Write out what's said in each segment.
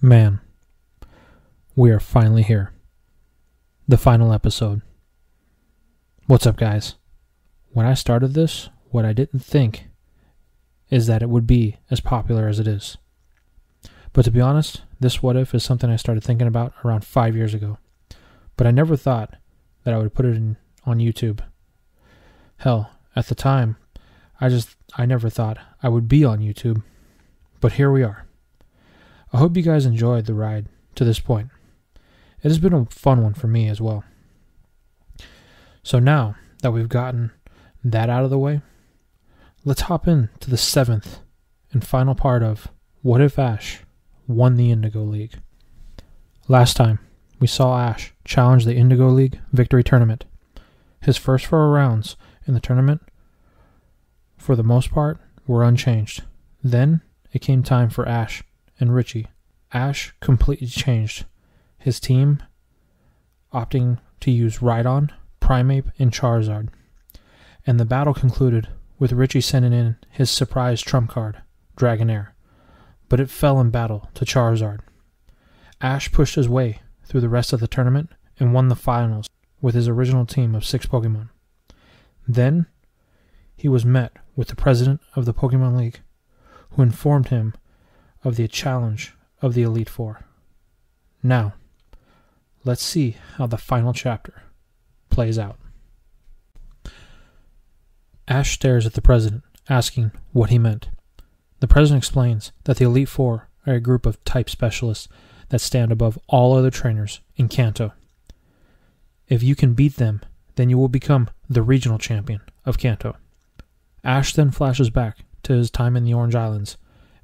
Man, we are finally here. The final episode. What's up, guys? When I started this, what I didn't think is that it would be as popular as it is. But to be honest, this what if is something I started thinking about around 5 years ago. But I never thought that I would put it on YouTube. Hell, at the time, I never thought I would be on YouTube. But here we are. I hope you guys enjoyed the ride to this point. It has been a fun one for me as well. So now that we've gotten that out of the way, let's hop into the seventh and final part of What If Ash won the Indigo League. Last time, we saw Ash challenge the Indigo League Victory Tournament. His first 4 rounds in the tournament, for the most part, were unchanged. Then, it came time for Ash and Richie. Ash completely changed his team, opting to use Rhydon, Primeape, and Charizard. And the battle concluded with Richie sending in his surprise trump card, Dragonair, but it fell in battle to Charizard. Ash pushed his way through the rest of the tournament and won the finals with his original team of 6 Pokemon. Then, he was met with the president of the Pokemon League, who informed him of the challenge of the Elite Four. Now, let's see how the final chapter plays out. Ash stares at the president, asking what he meant. The president explains that the Elite Four are a group of type specialists that stand above all other trainers in Kanto. If you can beat them, then you will become the regional champion of Kanto. Ash then flashes back to his time in the Orange Islands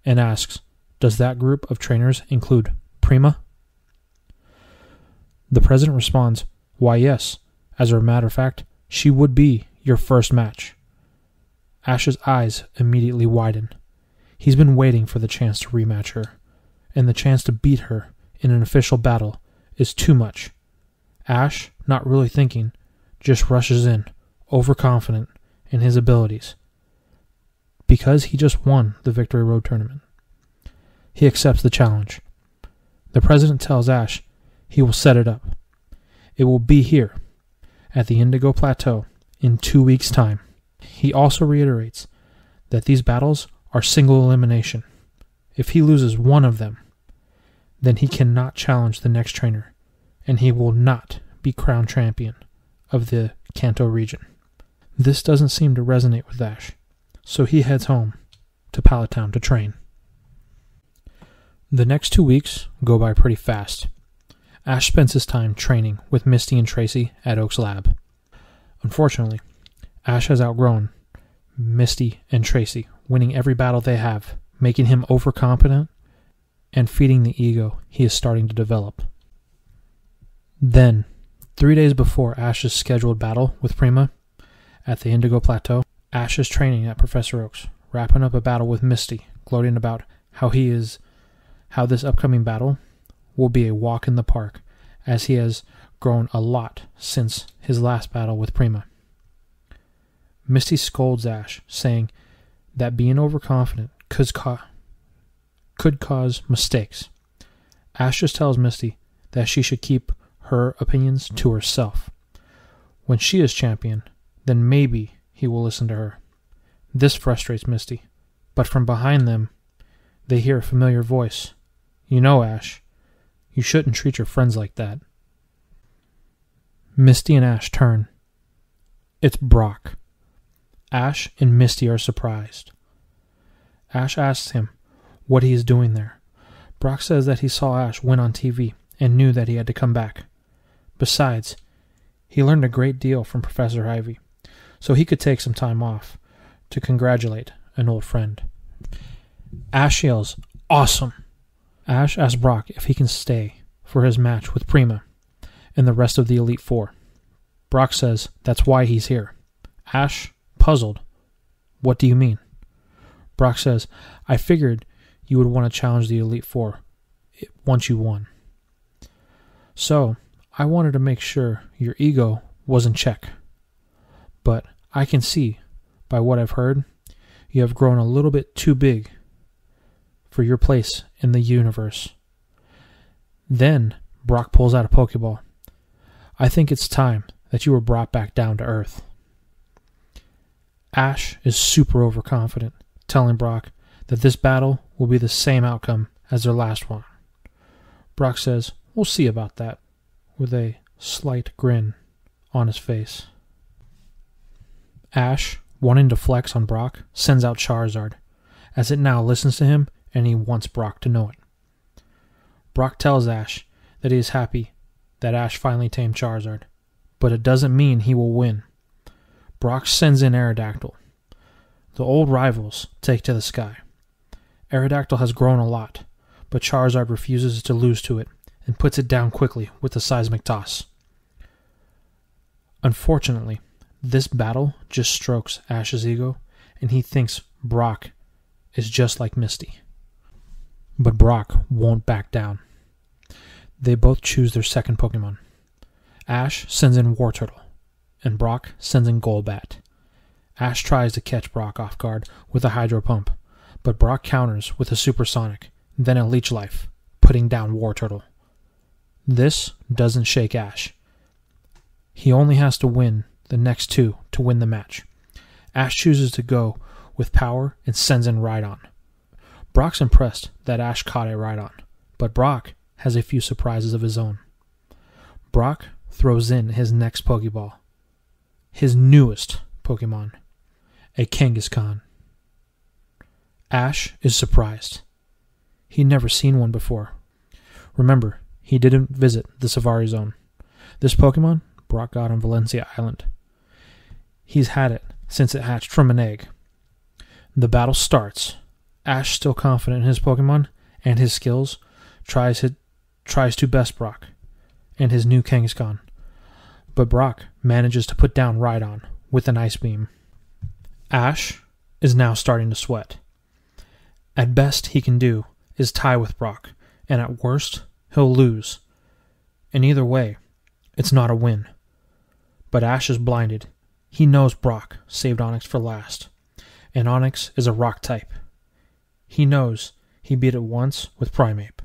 and asks, does that group of trainers include Prima? The president responds, why yes, as a matter of fact, she would be your first match. Ash's eyes immediately widen. He's been waiting for the chance to rematch her, and the chance to beat her in an official battle is too much. Ash, not really thinking, just rushes in, overconfident in his abilities, because he just won the Victory Road tournament. He accepts the challenge. The president tells Ash he will set it up. It will be here, at the Indigo Plateau, in 2 weeks' time. He also reiterates that these battles are single elimination. If he loses one of them, then he cannot challenge the next trainer, and he will not be crowned champion of the Kanto region. This doesn't seem to resonate with Ash, so he heads home to Pallet Town to train. The next 2 weeks go by pretty fast. Ash spends his time training with Misty and Tracy at Oak's lab. Unfortunately, Ash has outgrown Misty and Tracy, winning every battle they have, making him overconfident and feeding the ego he is starting to develop. Then, 3 days before Ash's scheduled battle with Prima at the Indigo Plateau, Ash is training at Professor Oak's, wrapping up a battle with Misty, gloating about how this upcoming battle will be a walk in the park, as he has grown a lot since his last battle with Prima. Misty scolds Ash, saying that being overconfident could cause mistakes. Ash just tells Misty that she should keep her opinions to herself. When she is champion, then maybe he will listen to her. This frustrates Misty, but from behind them, they hear a familiar voice. You know, Ash, you shouldn't treat your friends like that. Misty and Ash turn. It's Brock. Ash and Misty are surprised. Ash asks him what he is doing there. Brock says that he saw Ash win on TV and knew that he had to come back. Besides, he learned a great deal from Professor Ivy, so he could take some time off to congratulate an old friend. Ash yells, "Awesome!" Ash asks Brock if he can stay for his match with Prima and the rest of the Elite Four. Brock says that's why he's here. Ash, puzzled, what do you mean? Brock says, I figured you would want to challenge the Elite Four once you won. So, I wanted to make sure your ego was in check. But I can see, by what I've heard, you have grown a little bit too big for your place in the universe. Then Brock pulls out a Pokeball. I think it's time that you were brought back down to earth. Ash is super overconfident, telling Brock that this battle will be the same outcome as their last one. Brock says, "We'll see about that," with a slight grin on his face. Ash, wanting to flex on Brock, sends out Charizard, as it now listens to him and he wants Brock to know it. Brock tells Ash that he is happy that Ash finally tamed Charizard, but it doesn't mean he will win. Brock sends in Aerodactyl. The old rivals take to the sky. Aerodactyl has grown a lot, but Charizard refuses to lose to it and puts it down quickly with a seismic toss. Unfortunately, this battle just strokes Ash's ego, and he thinks Brock is just like Misty. But Brock won't back down. They both choose their second Pokemon. Ash sends in Wartortle, and Brock sends in Golbat. Ash tries to catch Brock off guard with a Hydro Pump, but Brock counters with a Supersonic, then a Leech Life, putting down Wartortle. This doesn't shake Ash. He only has to win the next two to win the match. Ash chooses to go with power and sends in Rhydon. Brock's impressed that Ash caught a Rhydon, but Brock has a few surprises of his own. Brock throws in his next Pokeball, his newest Pokemon, a Kangaskhan. Ash is surprised. He'd never seen one before. Remember, he didn't visit the Safari Zone. This Pokemon Brock got on Valencia Island. He's had it since it hatched from an egg. The battle starts. Ash, still confident in his Pokemon and his skills, tries to best Brock and his new Kangaskhan. But Brock manages to put down Rhydon with an Ice Beam. Ash is now starting to sweat. At best he can do is tie with Brock, and at worst he'll lose. And either way, it's not a win. But Ash is blinded. He knows Brock saved Onix for last, and Onix is a rock type. He knows he beat it once with Primeape,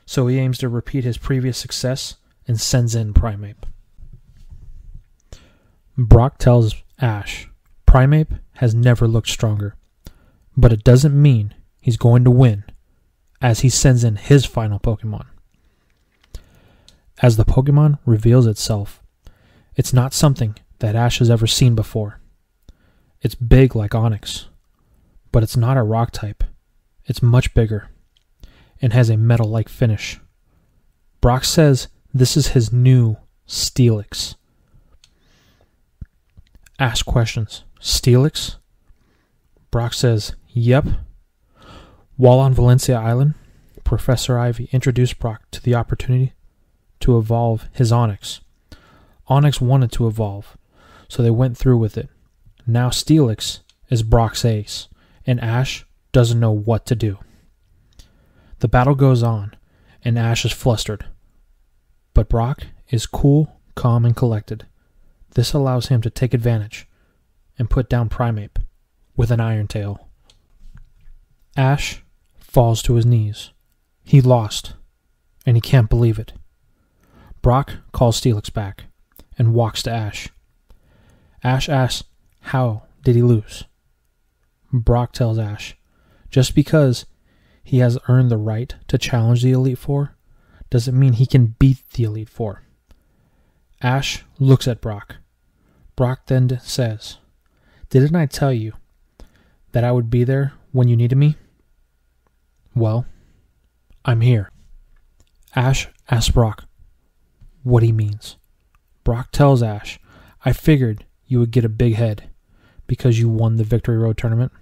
so he aims to repeat his previous success and sends in Primeape. Brock tells Ash Primeape has never looked stronger, but it doesn't mean he's going to win, as he sends in his final Pokemon. As the Pokemon reveals itself, it's not something that Ash has ever seen before. It's big like Onix, but it's not a rock type. It's much bigger and has a metal-like finish. Brock says this is his new Steelix. Ash questions, Steelix? Brock says, yep. While on Valencia Island, Professor Ivy introduced Brock to the opportunity to evolve his Onix. Onix wanted to evolve, so they went through with it. Now Steelix is Brock's ace, and Ash doesn't know what to do. The battle goes on, and Ash is flustered. But Brock is cool, calm, and collected. This allows him to take advantage and put down Primeape with an Iron Tail. Ash falls to his knees. He lost, and he can't believe it. Brock calls Steelix back and walks to Ash. Ash asks, how did he lose? Brock tells Ash, just because he has earned the right to challenge the Elite Four doesn't mean he can beat the Elite Four. Ash looks at Brock. Brock then says, didn't I tell you that I would be there when you needed me? Well, I'm here. Ash asks Brock what he means. Brock tells Ash, I figured you would get a big head because you won the Victory Road tournament.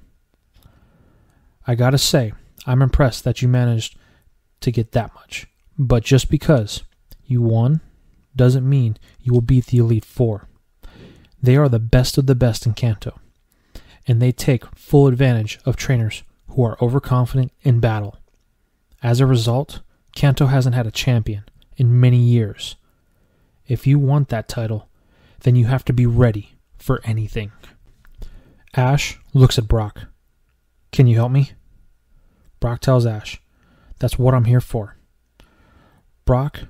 I gotta say, I'm impressed that you managed to get that much. But just because you won doesn't mean you will beat the Elite Four. They are the best of the best in Kanto, and they take full advantage of trainers who are overconfident in battle. As a result, Kanto hasn't had a champion in many years. If you want that title, then you have to be ready for anything. Ash looks at Brock. Can you help me? Brock tells Ash, that's what I'm here for. Brock,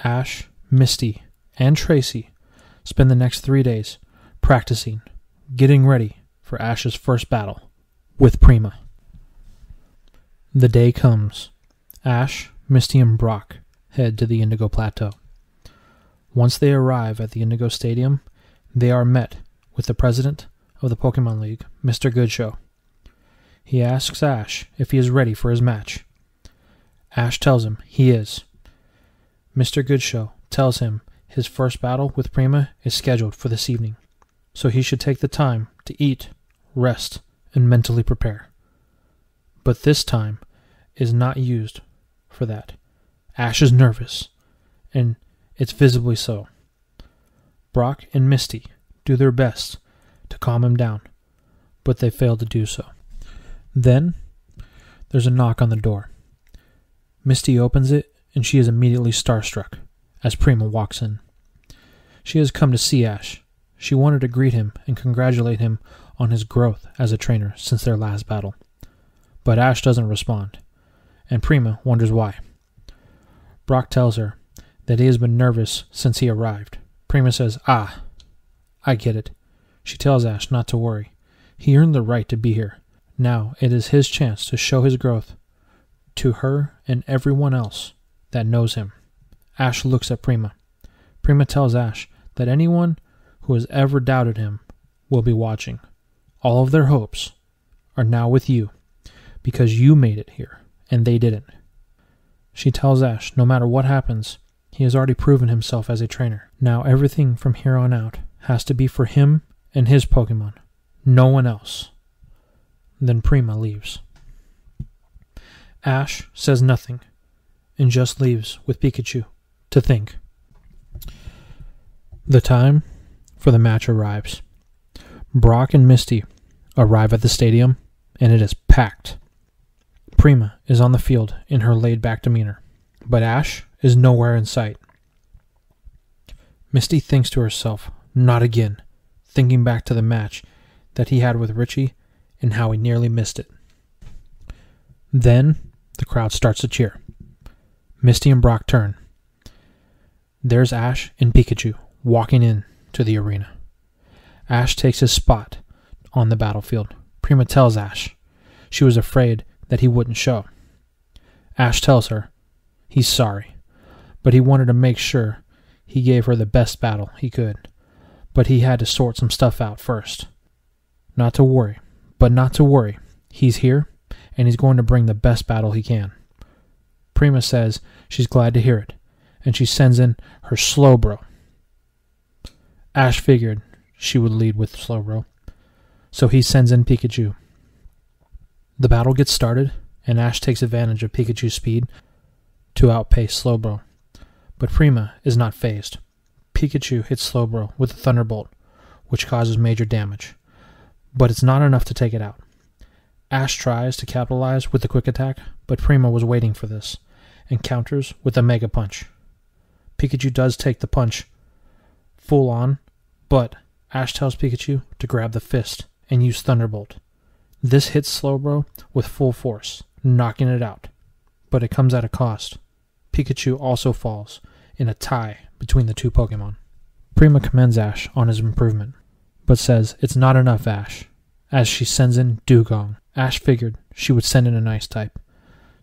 Ash, Misty, and Tracy spend the next 3 days practicing, getting ready for Ash's first battle with Prima. The day comes. Ash, Misty, and Brock head to the Indigo Plateau. Once they arrive at the Indigo Stadium, they are met with the president of the Pokemon League, Mr. Goodshow. He asks Ash if he is ready for his match. Ash tells him he is. Mr. Goodshow tells him his first battle with Prima is scheduled for this evening, so he should take the time to eat, rest, and mentally prepare. But this time is not used for that. Ash is nervous, and it's visibly so. Brock and Misty do their best to calm him down, but they fail to do so. Then, there's a knock on the door. Misty opens it, and she is immediately starstruck as Prima walks in. She has come to see Ash. She wanted to greet him and congratulate him on his growth as a trainer since their last battle. But Ash doesn't respond, and Prima wonders why. Brock tells her that he has been nervous since he arrived. Prima says, I get it. She tells Ash not to worry. He earned the right to be here. Now it is his chance to show his growth to her and everyone else that knows him. Ash looks at Prima. Prima tells Ash that anyone who has ever doubted him will be watching. All of their hopes are now with you because you made it here and they didn't. She tells Ash no matter what happens, he has already proven himself as a trainer. Now everything from here on out has to be for him and his Pokemon. No one else. Then Prima leaves. Ash says nothing and just leaves with Pikachu to think. The time for the match arrives. Brock and Misty arrive at the stadium and it is packed. Prima is on the field in her laid-back demeanor, but Ash is nowhere in sight. Misty thinks to herself, not again, thinking back to the match that he had with Richie and how he nearly missed it. Then the crowd starts to cheer. Misty and Brock turn. There's Ash and Pikachu walking in to the arena. Ash takes his spot on the battlefield. Prima tells Ash she was afraid that he wouldn't show. Ash tells her he's sorry, but he wanted to make sure he gave her the best battle he could. But he had to sort some stuff out first. Not to worry, he's here, and he's going to bring the best battle he can. Prima says she's glad to hear it, and she sends in her Slowbro. Ash figured she would lead with Slowbro, so he sends in Pikachu. The battle gets started, and Ash takes advantage of Pikachu's speed to outpace Slowbro. But Prima is not fazed. Pikachu hits Slowbro with a Thunderbolt, which causes major damage. But it's not enough to take it out. Ash tries to capitalize with the Quick Attack, but Prima was waiting for this, and counters with a Mega Punch. Pikachu does take the punch full on, but Ash tells Pikachu to grab the fist and use Thunderbolt. This hits Slowbro with full force, knocking it out, but it comes at a cost. Pikachu also falls in a tie between the two Pokemon. Prima commends Ash on his improvement, but says it's not enough Ash, as she sends in Dugong. Ash figured she would send in an Ice type,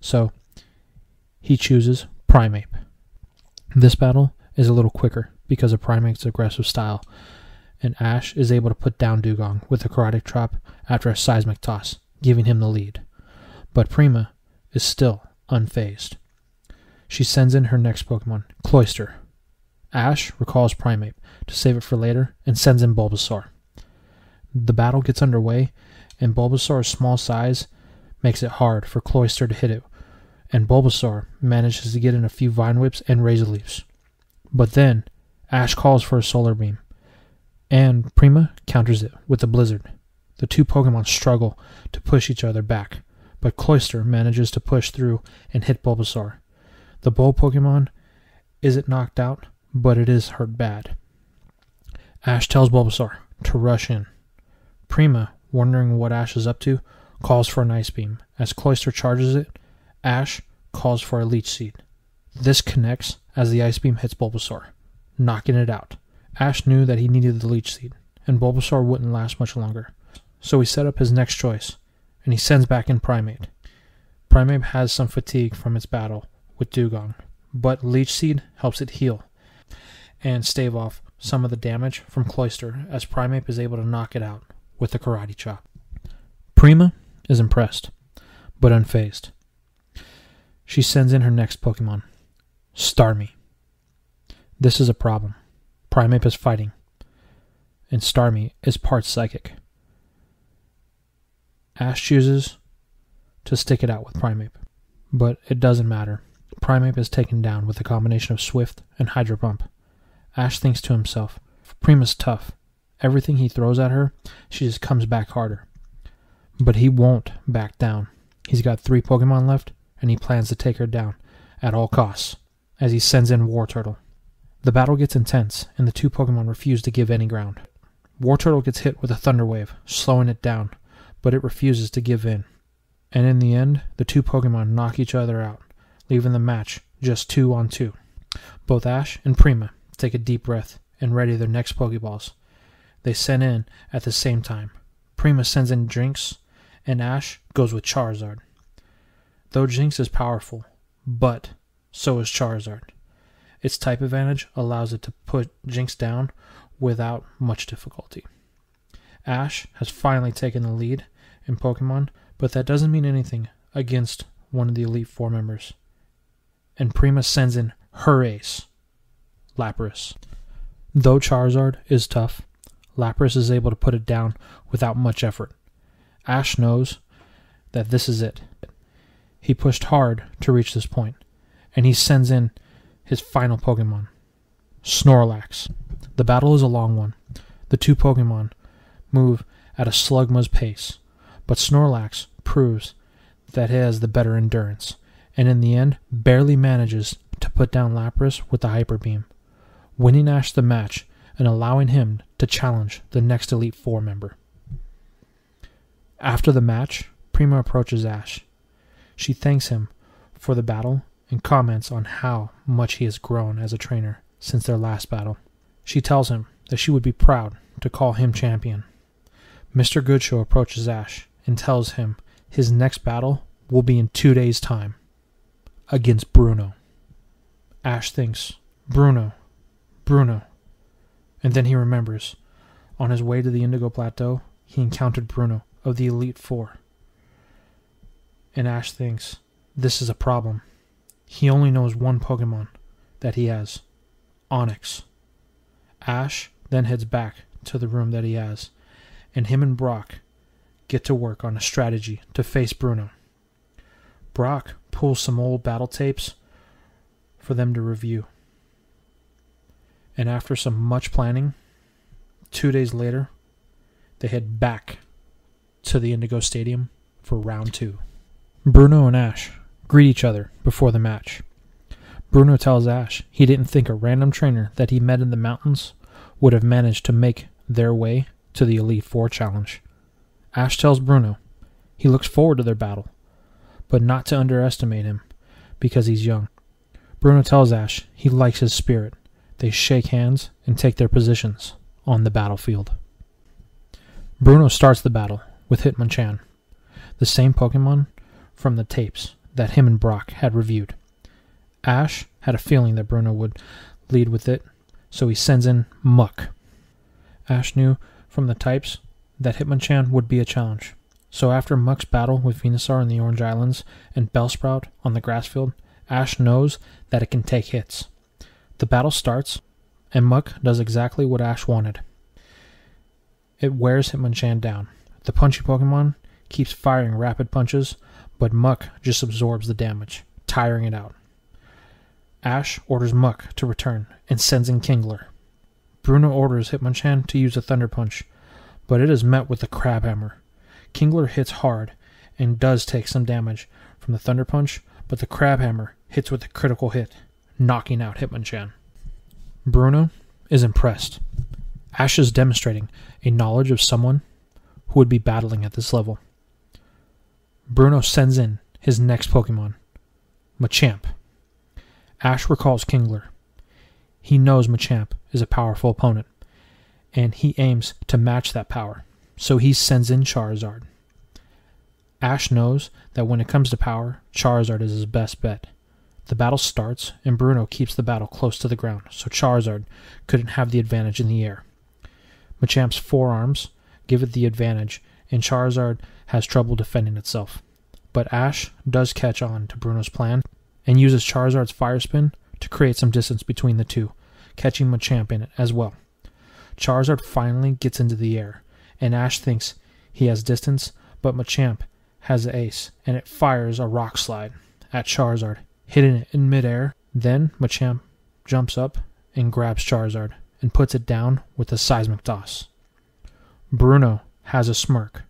so he chooses Primeape. This battle is a little quicker because of Primeape's aggressive style, and Ash is able to put down Dugong with a Karate Chop after a Seismic Toss, giving him the lead. But Prima is still unfazed. She sends in her next Pokemon, Cloyster. Ash recalls Primeape to save it for later and sends in Bulbasaur. The battle gets underway, and Bulbasaur's small size makes it hard for Cloyster to hit it, and Bulbasaur manages to get in a few Vine Whips and Razor Leafs. But then, Ash calls for a Solar Beam, and Prima counters it with a Blizzard. The two Pokemon struggle to push each other back, but Cloyster manages to push through and hit Bulbasaur. The Bull Pokemon isn't knocked out, but it is hurt bad. Ash tells Bulbasaur to rush in. Prima, wondering what Ash is up to, calls for an Ice Beam. As Cloyster charges it, Ash calls for a Leech Seed. This connects as the Ice Beam hits Bulbasaur, knocking it out. Ash knew that he needed the Leech Seed, and Bulbasaur wouldn't last much longer. So he set up his next choice, and he sends back in Primeape. Primeape has some fatigue from its battle with Dugong, but Leech Seed helps it heal and stave off some of the damage from Cloyster as Primeape is able to knock it out with the Karate Chop. Prima is impressed, but unfazed. She sends in her next Pokemon, Starmie. This is a problem. Primeape is fighting, and Starmie is part psychic. Ash chooses to stick it out with Primeape, but it doesn't matter. Primeape is taken down with a combination of Swift and Hydro Pump. Ash thinks to himself, Prima's tough. Everything he throws at her, she just comes back harder. But he won't back down. He's got 3 Pokemon left, and he plans to take her down at all costs, as he sends in Wartortle. The battle gets intense, and the 2 Pokemon refuse to give any ground. Wartortle gets hit with a Thunder Wave, slowing it down, but it refuses to give in. And in the end, the 2 Pokemon knock each other out, leaving the match just 2-on-2. Both Ash and Prima take a deep breath and ready their next Pokeballs. They send in at the same time. Prima sends in Jinx, and Ash goes with Charizard. Though Jinx is powerful, but so is Charizard. Its type advantage allows it to put Jinx down without much difficulty. Ash has finally taken the lead in Pokemon, but that doesn't mean anything against one of the Elite Four members. And Prima sends in her ace, Lapras. Though Charizard is tough, Lapras is able to put it down without much effort. Ash knows that this is it. He pushed hard to reach this point, and he sends in his final Pokemon, Snorlax. The battle is a long one. The 2 Pokemon move at a Slugma's pace, but Snorlax proves that he has the better endurance, and in the end barely manages to put down Lapras with the Hyper Beam, winning Ash the match and allowing him to challenge the next Elite Four member. After the match, Prima approaches Ash. She thanks him for the battle and comments on how much he has grown as a trainer since their last battle. She tells him that she would be proud to call him champion. Mr. Goodshow approaches Ash and tells him his next battle will be in 2 days' time, against Bruno. Ash thinks, Bruno, and then he remembers. On his way to the Indigo Plateau, he encountered Bruno of the Elite Four. And Ash thinks, this is a problem. He only knows 1 Pokemon that he has, Onix. Ash then heads back to the room that he has, and him and Brock get to work on a strategy to face Bruno. Brock pulls some old battle tapes for them to review. And after some much planning, 2 days later, they head back to the Indigo Stadium for round 2. Bruno and Ash greet each other before the match. Bruno tells Ash he didn't think a random trainer that he met in the mountains would have managed to make their way to the Elite Four challenge. Ash tells Bruno he looks forward to their battle, but not to underestimate him because he's young. Bruno tells Ash he likes his spirit. They shake hands and take their positions on the battlefield. Bruno starts the battle with Hitmonchan, the same Pokemon from the tapes that him and Brock had reviewed. Ash had a feeling that Bruno would lead with it, so he sends in Muck. Ash knew from the types that Hitmonchan would be a challenge, so after Muck's battle with Venusaur in the Orange Islands and Bellsprout on the grass field, Ash knows that it can take hits. The battle starts, and Muck does exactly what Ash wanted. It wears Hitmonchan down. The punchy Pokemon keeps firing rapid punches, but Muck just absorbs the damage, tiring it out. Ash orders Muck to return and sends in Kingler. Bruno orders Hitmonchan to use a Thunder Punch, but it is met with a Crab Hammer. Kingler hits hard and does take some damage from the Thunder Punch, but the Crab Hammer hits with a critical hit, knocking out Hitmonchan. Bruno is impressed. Ash is demonstrating a knowledge of someone who would be battling at this level. Bruno sends in his next Pokemon, Machamp. Ash recalls Kingler. He knows Machamp is a powerful opponent, and he aims to match that power, so he sends in Charizard. Ash knows that when it comes to power, Charizard is his best bet. The battle starts, and Bruno keeps the battle close to the ground, so Charizard couldn't have the advantage in the air. Machamp's forearms give it the advantage, and Charizard has trouble defending itself. But Ash does catch on to Bruno's plan, and uses Charizard's Fire Spin to create some distance between the two, catching Machamp in it as well. Charizard finally gets into the air, and Ash thinks he has distance, but Machamp has the ace, and it fires a Rock Slide at Charizard, hitting it in midair. Then Machamp jumps up and grabs Charizard and puts it down with a Seismic Toss. Bruno has a smirk,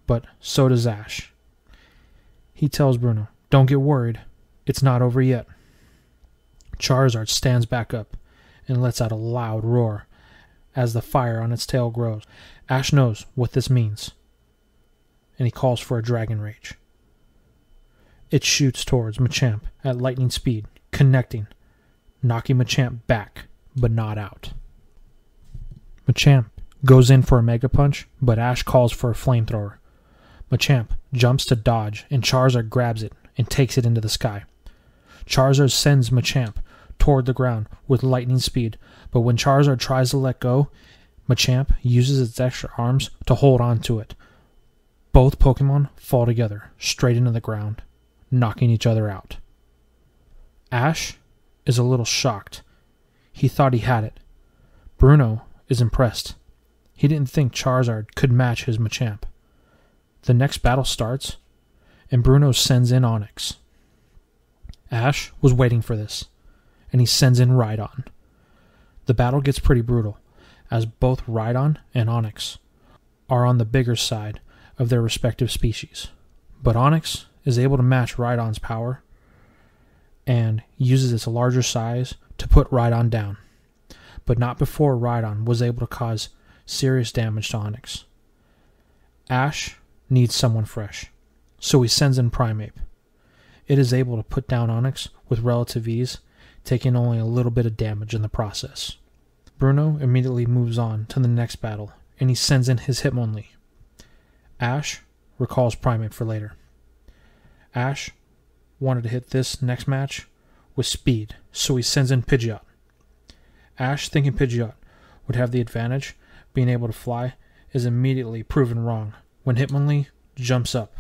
but so does Ash. He tells Bruno, "Don't get worried, it's not over yet." Charizard stands back up and lets out a loud roar as the fire on its tail grows. Ash knows what this means, and he calls for a Dragon Rage. It shoots towards Machamp at lightning speed, connecting, knocking Machamp back, but not out. Machamp goes in for a Mega Punch, but Ash calls for a Flamethrower. Machamp jumps to dodge, and Charizard grabs it and takes it into the sky. Charizard sends Machamp toward the ground with lightning speed, but when Charizard tries to let go, Machamp uses its extra arms to hold on to it. Both Pokemon fall together, straight into the ground, knocking each other out. Ash is a little shocked. He thought he had it. Bruno is impressed. He didn't think Charizard could match his Machamp. The next battle starts, and Bruno sends in Onix. Ash was waiting for this, and he sends in Rhydon. The battle gets pretty brutal, as both Rhydon and Onix are on the bigger side of their respective species. But Onix is able to match Rhydon's power, and uses its larger size to put Rhydon down, but not before Rhydon was able to cause serious damage to Onix. Ash needs someone fresh, so he sends in Primeape. It is able to put down Onix with relative ease, taking only a little bit of damage in the process. Bruno immediately moves on to the next battle, and he sends in his Hitmonlee. Ash recalls Primeape for later. Ash wanted to hit this next match with speed, so he sends in Pidgeot. Ash, thinking Pidgeot would have the advantage, being able to fly, is immediately proven wrong when Hitmonlee jumps up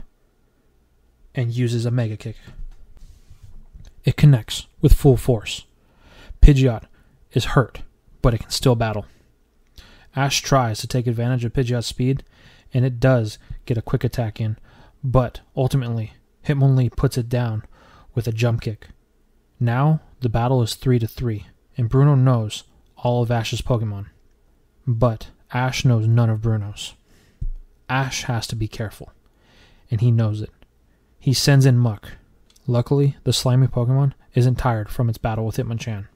and uses a Mega Kick. It connects with full force. Pidgeot is hurt, but it can still battle. Ash tries to take advantage of Pidgeot's speed, and it does get a quick attack in, but ultimately Hitmonlee puts it down with a jump kick. Now the battle is 3-3, and Bruno knows all of Ash's Pokemon, but Ash knows none of Bruno's. Ash has to be careful, and he knows it. He sends in Muck. Luckily, the slimy Pokemon isn't tired from its battle with Hitmonchan.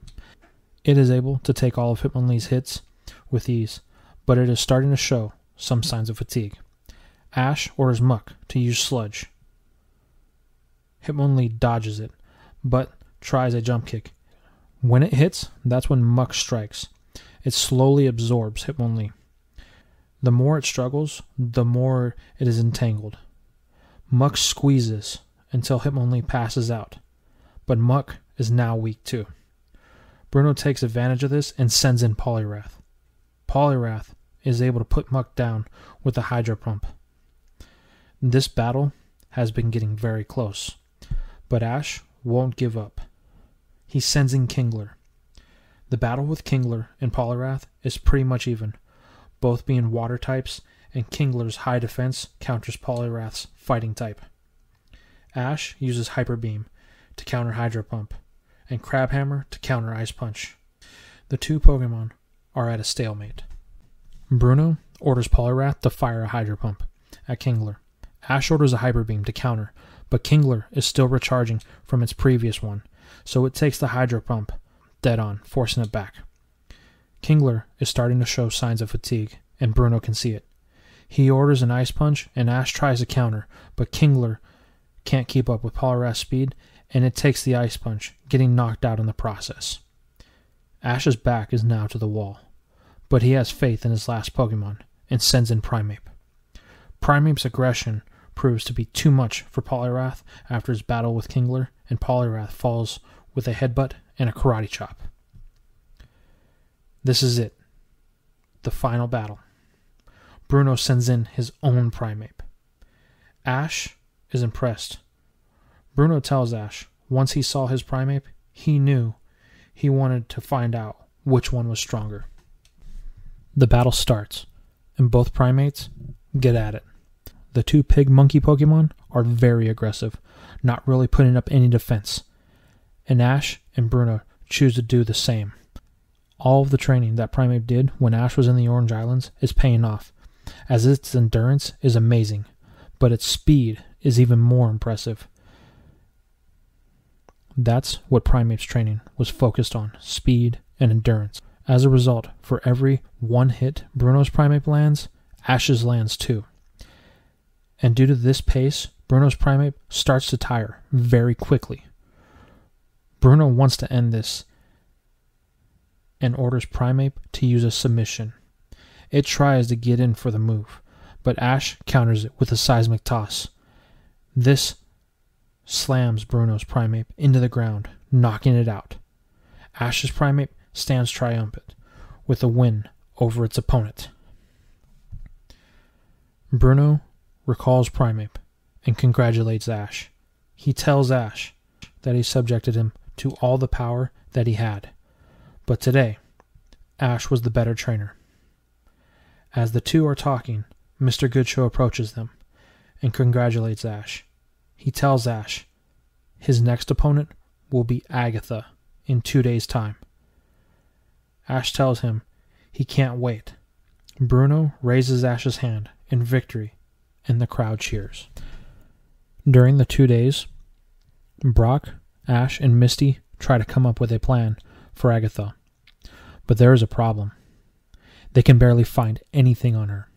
It is able to take all of Hitmonlee's hits with ease, but it is starting to show some signs of fatigue. Ash orders Muck to use Sludge. Hitmonlee dodges it, but tries a jump kick. When it hits, that's when Muck strikes. It slowly absorbs Hitmonlee. The more it struggles, the more it is entangled. Muck squeezes until Hitmonlee passes out, but Muck is now weak too. Bruno takes advantage of this and sends in Poliwrath. Poliwrath is able to put Muck down with a Hydro Pump. This battle has been getting very close, but Ash won't give up. He sends in Kingler. The battle with Kingler and Poliwrath is pretty much even, both being water types, and Kingler's high defense counters Poliwrath's fighting type. Ash uses Hyper Beam to counter Hydro Pump, and Crabhammer to counter Ice Punch. The two Pokemon are at a stalemate. Bruno orders Poliwrath to fire a Hydro Pump at Kingler. Ash orders a Hyper Beam to counter, but Kingler is still recharging from its previous one, so it takes the Hydro Pump dead on, forcing it back. Kingler is starting to show signs of fatigue, and Bruno can see it. He orders an Ice Punch, and Ash tries to counter, but Kingler can't keep up with Poliwrath's speed, and it takes the Ice Punch, getting knocked out in the process. Ash's back is now to the wall, but he has faith in his last Pokemon and sends in Primeape. Primeape's aggression proves to be too much for Poliwrath after his battle with Kingler, and Poliwrath falls with a headbutt and a karate chop. This is it. The final battle. Bruno sends in his own Primeape. Ash is impressed. Bruno tells Ash once he saw his Primeape, he knew he wanted to find out which one was stronger. The battle starts, and both Primates get at it. The two pig monkey Pokemon are very aggressive, not really putting up any defense, and Ash and Bruno choose to do the same. All of the training that Primeape did when Ash was in the Orange Islands is paying off, as its endurance is amazing, but its speed is even more impressive. That's what Primeape's training was focused on, speed and endurance. As a result, for every one hit Bruno's Primeape lands, Ash's lands too. And due to this pace, Bruno's Primeape starts to tire very quickly. Bruno wants to end this and orders Primeape to use a submission. It tries to get in for the move, but Ash counters it with a seismic toss. This slams Bruno's Primeape into the ground, knocking it out. Ash's Primeape stands triumphant with a win over its opponent. Bruno recalls Primeape and congratulates Ash. He tells Ash that he subjected him to all the power that he had, but today, Ash was the better trainer. As the two are talking, Mr. Goodshow approaches them and congratulates Ash. He tells Ash his next opponent will be Agatha in 2 days' time. Ash tells him he can't wait. Bruno raises Ash's hand in victory, and the crowd cheers. During the 2 days, Brock, Ash, and Misty try to come up with a plan for Agatha. But there is a problem. They can barely find anything on her.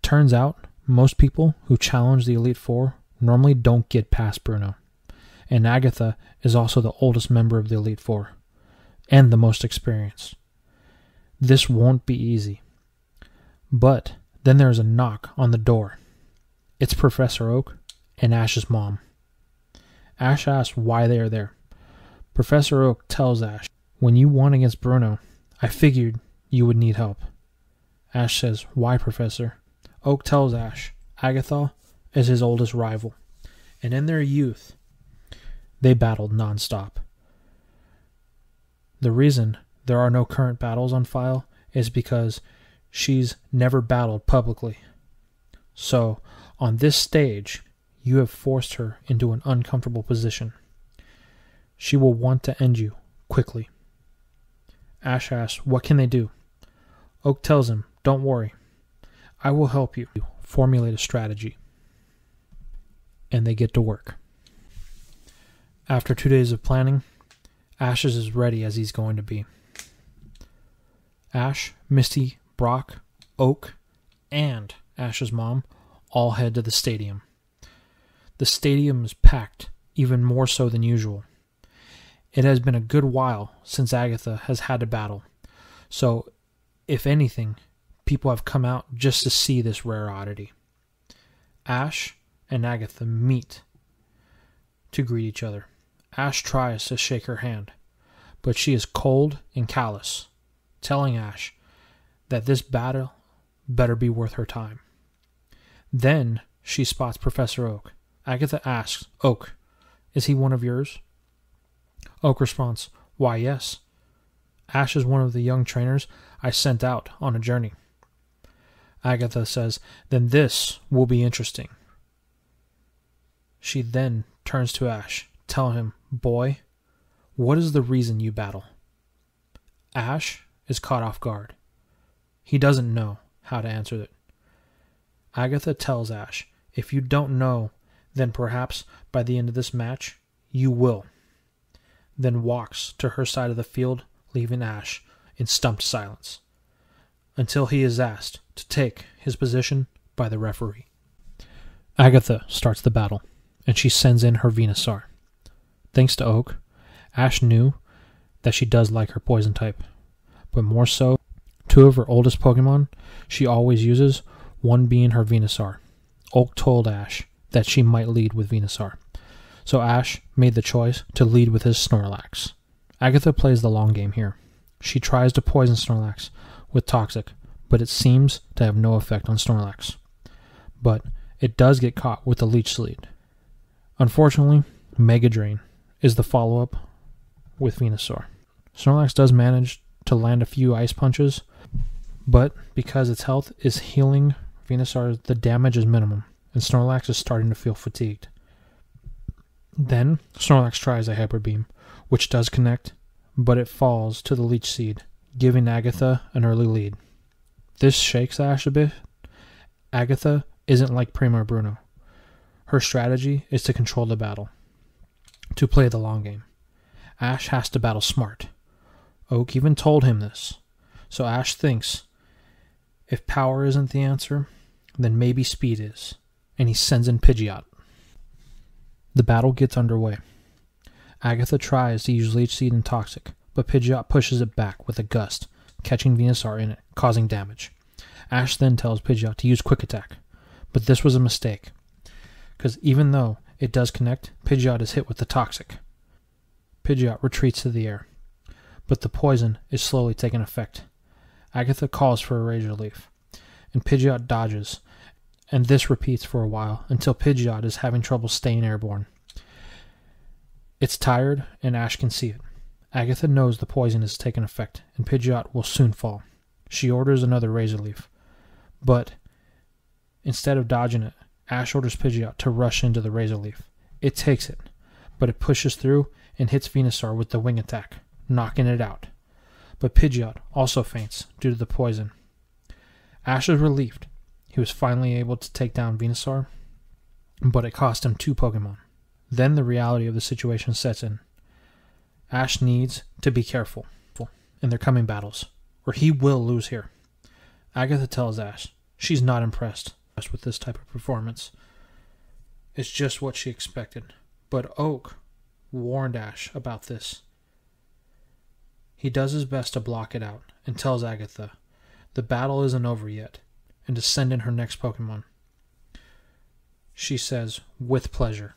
Turns out, most people who challenge the Elite Four normally don't get past Bruno. And Agatha is also the oldest member of the Elite Four, and the most experienced. This won't be easy. But then there is a knock on the door. It's Professor Oak and Ash's mom. Ash asks why they are there. Professor Oak tells Ash, "When you won against Bruno, I figured you would need help." Ash says, "Why, Professor?" Oak tells Ash Agatha is his oldest rival, and in their youth, they battled non-stop. The reason there are no current battles on file is because she's never battled publicly. So, on this stage, you have forced her into an uncomfortable position. She will want to end you quickly. Ash asks, what can they do? Oak tells him, don't worry. I will help you formulate a strategy. And they get to work. After 2 days of planning, Ash is as ready as he's going to be. Ash, Misty, Brock, Oak, and Ash's mom all head to the stadium. The stadium is packed, even more so than usual. It has been a good while since Agatha has had to battle, so if anything, people have come out just to see this rare oddity. Ash and Agatha meet to greet each other. Ash tries to shake her hand, but she is cold and callous, telling Ash that this battle better be worth her time. Then she spots Professor Oak. Agatha asks, Oak, is he one of yours? Oak responds, why, yes. Ash is one of the young trainers I sent out on a journey. Agatha says, then this will be interesting. She then turns to Ash, telling him, boy, what is the reason you battle? Ash is caught off guard. He doesn't know how to answer it. Agatha tells Ash, if you don't know, then perhaps by the end of this match, you will. Then walks to her side of the field, leaving Ash in stumped silence, until he is asked to take his position by the referee. Agatha starts the battle, and she sends in her Venusaur. Thanks to Oak, Ash knew that she does like her poison type, but more so, two of her oldest Pokemon she always uses, one being her Venusaur. Oak told Ash that she might lead with Venusaur, so Ash made the choice to lead with his Snorlax. Agatha plays the long game here. She tries to poison Snorlax with Toxic, but it seems to have no effect on Snorlax. But it does get caught with the Leech Seed. Unfortunately, Mega Drain is the follow-up with Venusaur. Snorlax does manage to land a few Ice Punches, but because its health is healing Venusaur, the damage is minimum, and Snorlax is starting to feel fatigued. Then, Snorlax tries a Hyper Beam, which does connect, but it falls to the Leech Seed, giving Agatha an early lead. This shakes Ash a bit. Agatha isn't like Prima or Bruno. Her strategy is to control the battle, to play the long game. Ash has to battle smart. Oak even told him this. So Ash thinks, if power isn't the answer, then maybe speed is, and he sends in Pidgeot. The battle gets underway. Agatha tries to use Leech Seed and Toxic, but Pidgeot pushes it back with a gust, catching Venusaur in it, causing damage. Ash then tells Pidgeot to use Quick Attack, but this was a mistake, because even though it does connect, Pidgeot is hit with the Toxic. Pidgeot retreats to the air, but the poison is slowly taking effect. Agatha calls for a Razor Leaf, and Pidgeot dodges, and this repeats for a while until Pidgeot is having trouble staying airborne. It's tired, and Ash can see it. Agatha knows the poison is taking effect, and Pidgeot will soon fall. She orders another Razor Leaf, but instead of dodging it, Ash orders Pidgeot to rush into the Razor Leaf. It takes it, but it pushes through and hits Venusaur with the Wing Attack, knocking it out. But Pidgeot also faints due to the poison. Ash is relieved. He was finally able to take down Venusaur, but it cost him 2 Pokemon. Then the reality of the situation sets in. Ash needs to be careful in their coming battles, or he will lose here. Agatha tells Ash she's not impressed with this type of performance. It's just what she expected. But Oak warned Ash about this. He does his best to block it out and tells Agatha the battle isn't over yet and to send in her next Pokemon. She says, with pleasure.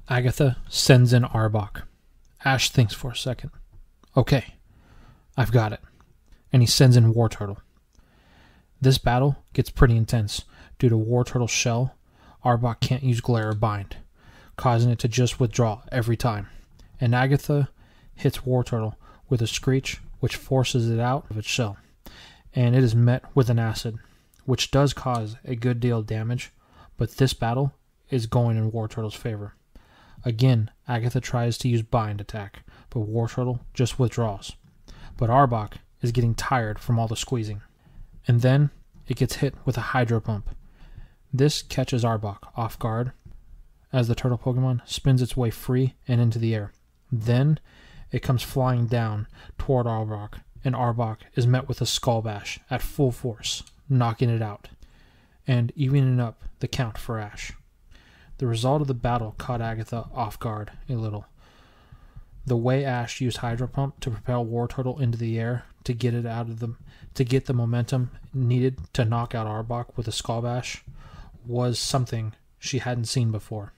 Agatha sends in Arbok. Ash thinks for a second. Okay, I've got it. And he sends in Wartortle. This battle gets pretty intense. Due to Wartortle's shell, Arbok can't use Glare or Bind, causing it to just withdraw every time. And Agatha hits Wartortle with a Screech, which forces it out of its shell. And it is met with an Acid, which does cause a good deal of damage, but this battle is going in Wartortle's favor. Again, Agatha tries to use Bind attack, but Wartortle just withdraws. But Arbok is getting tired from all the squeezing. And then it gets hit with a Hydro Pump. This catches Arbok off guard as the turtle Pokemon spins its way free and into the air. Then it comes flying down toward Arbok, and Arbok is met with a Skull Bash at full force, knocking it out, and evening up the count for Ash. The result of the battle caught Agatha off guard a little. The way Ash used Hydro Pump to propel Wartortle into the air to get it out of to get the momentum needed to knock out Arbok with a Skull Bash was something she hadn't seen before.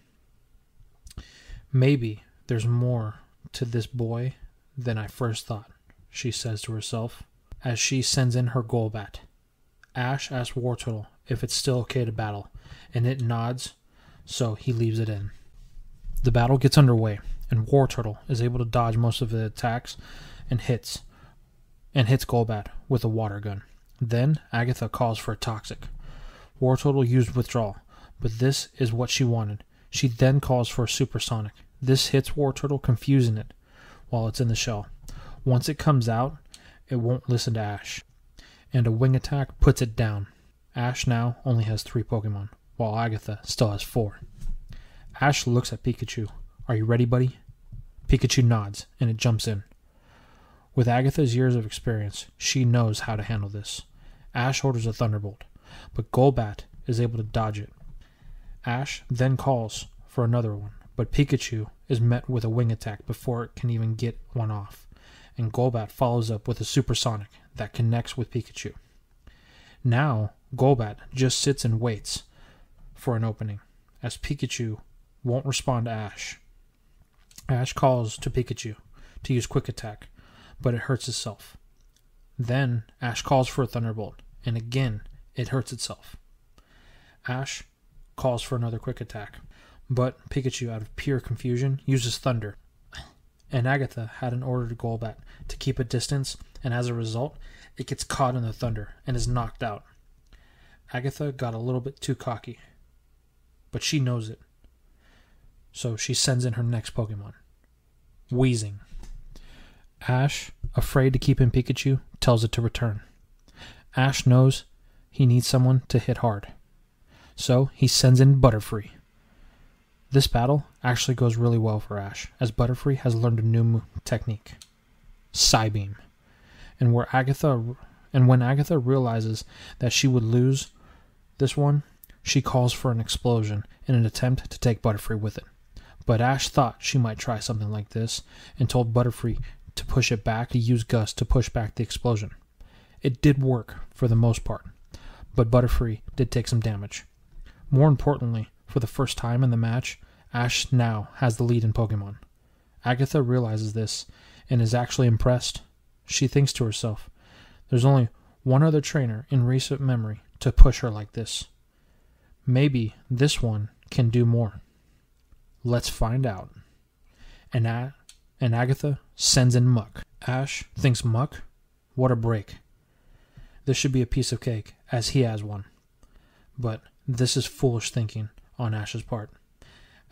Maybe there's more to this boy than I first thought, she says to herself as she sends in her Golbat. Ash asks Wartortle if it's still okay to battle, and it nods, so he leaves it in. The battle gets underway, and Wartortle is able to dodge most of the attacks and hits Golbat with a water gun. Then Agatha calls for a Toxic. Wartortle used Withdrawal, but this is what she wanted. She then calls for a Supersonic. This hits Wartortle, confusing it while it's in the shell. Once it comes out, it won't listen to Ash, and a Wing Attack puts it down. Ash now only has 3 Pokemon, while Agatha still has 4. Ash looks at Pikachu. Are you ready, buddy? Pikachu nods, and it jumps in. With Agatha's years of experience, she knows how to handle this. Ash orders a Thunderbolt, but Golbat is able to dodge it. Ash then calls for another one, but Pikachu is met with a wing attack before it can even get one off, and Golbat follows up with a supersonic that connects with Pikachu. Now, Golbat just sits and waits for an opening, as Pikachu won't respond to Ash. Ash calls to Pikachu to use Quick Attack, but it hurts itself. Then Ash calls for a Thunderbolt, and again it hurts itself. Ash calls for another Quick Attack, but Pikachu, out of pure confusion, uses Thunder. And Agatha had an order to Golbat to keep a distance, and as a result, it gets caught in the thunder and is knocked out. Agatha got a little bit too cocky, but she knows it. So she sends in her next Pokemon, Wheezing. Ash, afraid to keep in Pikachu, tells it to return. Ash knows he needs someone to hit hard, so he sends in Butterfree. This battle actually goes really well for Ash, as Butterfree has learned a new technique, Psybeam. And when Agatha realizes that she would lose this one, she calls for an explosion in an attempt to take Butterfree with it. But Ash thought she might try something like this and told Butterfree to push it back, to use Gust to push back the explosion. It did work for the most part, but Butterfree did take some damage. More importantly, for the first time in the match, Ash now has the lead in Pokemon. Agatha realizes this and is actually impressed. She thinks to herself, there's only one other trainer in recent memory to push her like this. Maybe this one can do more. Let's find out. And Agatha sends in Muck. Ash thinks Muck? What a break. This should be a piece of cake, as he has one. But this is foolish thinking on Ash's part.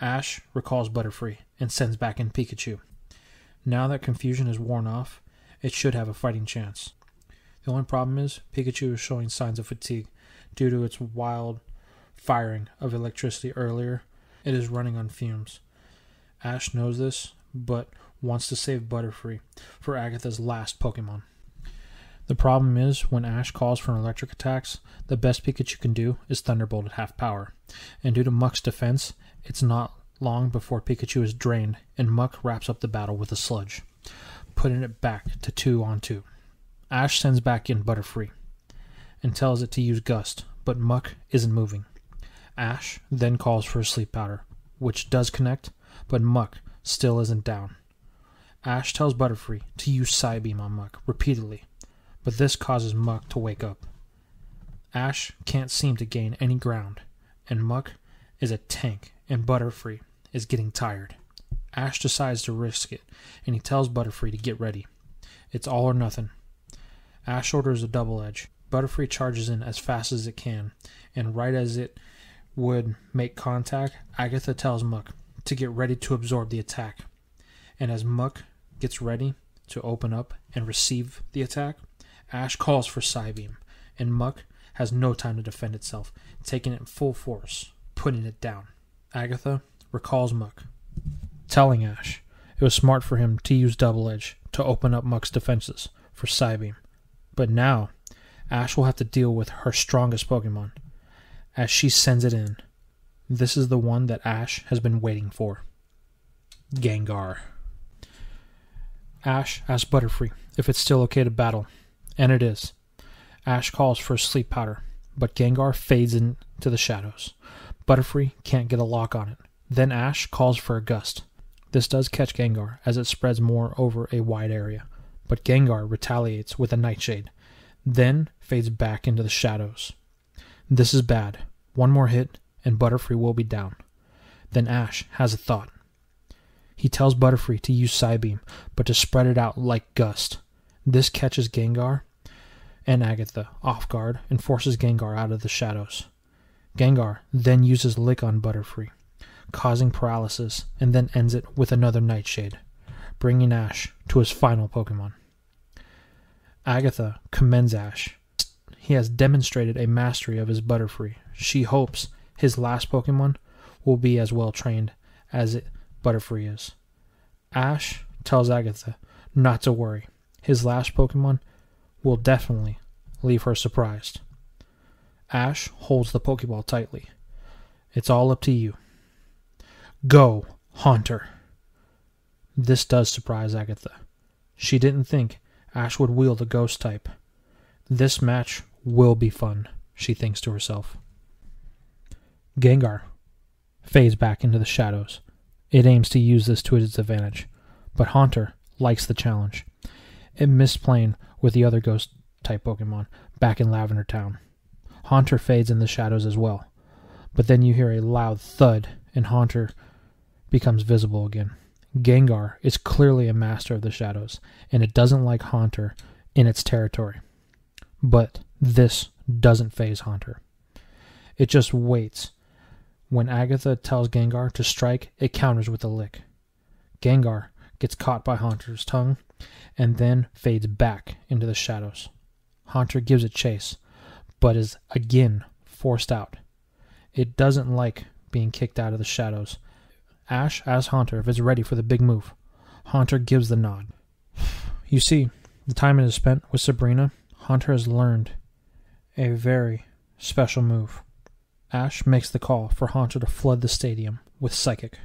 Ash recalls Butterfree and sends back in Pikachu. Now that confusion is worn off, it should have a fighting chance. The only problem is Pikachu is showing signs of fatigue due to its wild firing of electricity earlier. It is running on fumes. Ash knows this, but wants to save Butterfree for Agatha's last Pokemon. The problem is, when Ash calls for an electric attacks, the best Pikachu can do is Thunderbolt at half power. And due to Muck's defense, it's not long before Pikachu is drained, and Muck wraps up the battle with a Sludge, putting it back to 2-on-2. Ash sends back in Butterfree and tells it to use Gust, but Muck isn't moving. Ash then calls for a Sleep Powder, which does connect, but Muck still isn't down. Ash tells Butterfree to use Psybeam on Muck repeatedly, but this causes Muck to wake up. Ash can't seem to gain any ground, and Muck is a tank, and Butterfree is getting tired. Ash decides to risk it, and he tells Butterfree to get ready. It's all or nothing. Ash orders a Double Edge. Butterfree charges in as fast as it can, and right as it would make contact, Agatha tells Muck to get ready to absorb the attack. And as Muck gets ready to open up and receive the attack, Ash calls for Psybeam, and Muck has no time to defend itself, taking it in full force, putting it down. Agatha recalls Muck, telling Ash it was smart for him to use Double Edge to open up Muck's defenses for Psybeam. But now, Ash will have to deal with her strongest Pokemon, as she sends it in. This is the one that Ash has been waiting for. Gengar. Ash asks Butterfree if it's still okay to battle, and it is. Ash calls for a Sleep Powder, but Gengar fades into the shadows. Butterfree can't get a lock on it. Then Ash calls for a Gust. This does catch Gengar, as it spreads more over a wide area, but Gengar retaliates with a Nightshade, then fades back into the shadows. This is bad. One more hit, and Butterfree will be down. Then Ash has a thought. He tells Butterfree to use Psybeam, but to spread it out like Gust. This catches Gengar and Agatha off guard and forces Gengar out of the shadows. Gengar then uses Lick on Butterfree, causing paralysis, and then ends it with another Nightshade, bringing Ash to his final Pokemon. Agatha commends Ash. He has demonstrated a mastery of his Butterfree. She hopes his last Pokemon will be as well trained as Butterfree is. Ash tells Agatha not to worry. His last Pokemon will definitely leave her surprised. Ash holds the Pokeball tightly. It's all up to you. Go, Haunter. This does surprise Agatha. She didn't think Ash would wield a ghost type. This match will be fun, she thinks to herself. Gengar fades back into the shadows. It aims to use this to its advantage, but Haunter likes the challenge. It missed playing with the other ghost-type Pokemon back in Lavender Town. Haunter fades in the shadows as well, but then you hear a loud thud and Haunter becomes visible again. Gengar is clearly a master of the shadows, and it doesn't like Haunter in its territory. But this doesn't faze Haunter. It just waits. When Agatha tells Gengar to strike, it counters with a lick. Gengar gets caught by Haunter's tongue, and then fades back into the shadows. Haunter gives it chase, but is again forced out. It doesn't like being kicked out of the shadows. Ash asks Haunter if it's ready for the big move. Haunter gives the nod. You see, the time it is spent with Sabrina, Haunter has learned a very special move. Ash makes the call for Haunter to flood the stadium with Psychic.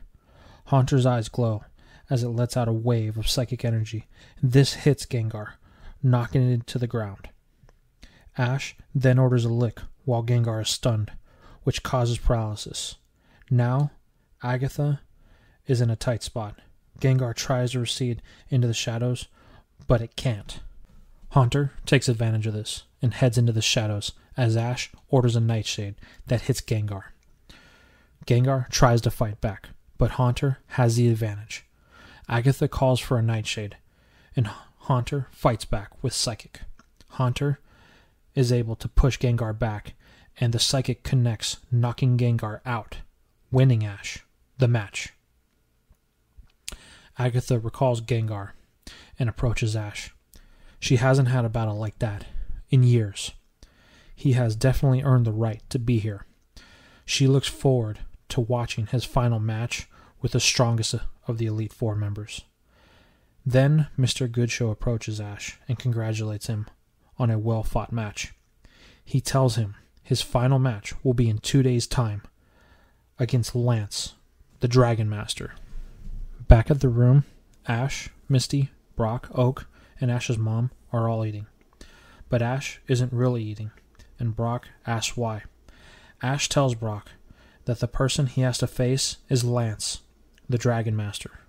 Haunter's eyes glow as it lets out a wave of psychic energy. This hits Gengar, knocking it to the ground. Ash then orders a lick while Gengar is stunned, which causes paralysis. Now, Agatha is in a tight spot. Gengar tries to recede into the shadows, but it can't. Haunter takes advantage of this and heads into the shadows as Ash orders a Nightshade that hits Gengar. Gengar tries to fight back, but Haunter has the advantage. Agatha calls for a Nightshade, and Haunter fights back with Psychic. Haunter is able to push Gengar back, and the Psychic connects, knocking Gengar out, winning Ash the match. Agatha recalls Gengar and approaches Ash. She hasn't had a battle like that in years. He has definitely earned the right to be here. She looks forward to watching his final match with the strongest of the Elite Four members. Then Mr. Goodshow approaches Ash and congratulates him on a well-fought match. He tells him his final match will be in 2 days' time against Lance, the Dragon Master. Back at the room, Ash, Misty, Brock, Oak, and Ash's mom are all eating. But Ash isn't really eating, and Brock asks why. Ash tells Brock that the person he has to face is Lance, the Dragon Master.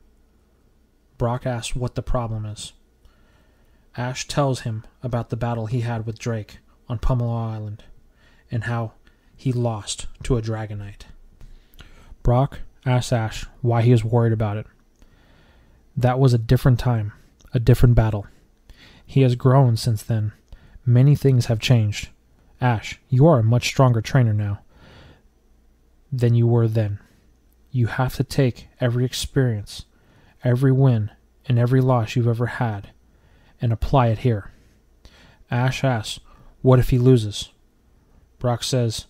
Brock asks what the problem is. Ash tells him about the battle he had with Drake on Pomelo Island, and how he lost to a Dragonite. Brock asks Ash why he is worried about it. That was a different time, a different battle. He has grown since then. Many things have changed. Ash, you are a much stronger trainer now than you were then. You have to take every experience, every win, and every loss you've ever had, and apply it here. Ash asks, what if he loses? Brock says,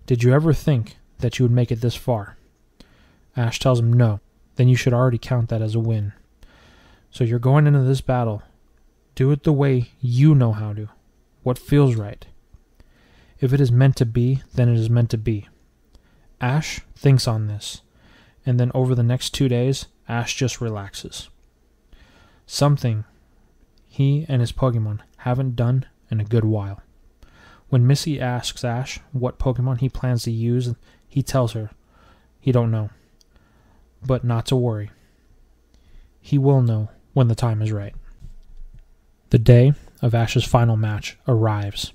did you ever think that you would make it this far? Ash tells him no. Then you should already count that as a win. So you're going into this battle. Do it the way you know how to. What feels right. If it is meant to be, then it is meant to be. Ash thinks on this, and then over the next 2 days, Ash just relaxes. Something he and his Pokemon haven't done in a good while. When Missy asks Ash what Pokemon he plans to use, he tells her he don't know. But not to worry. He will know when the time is right. The day of Ash's final match arrives.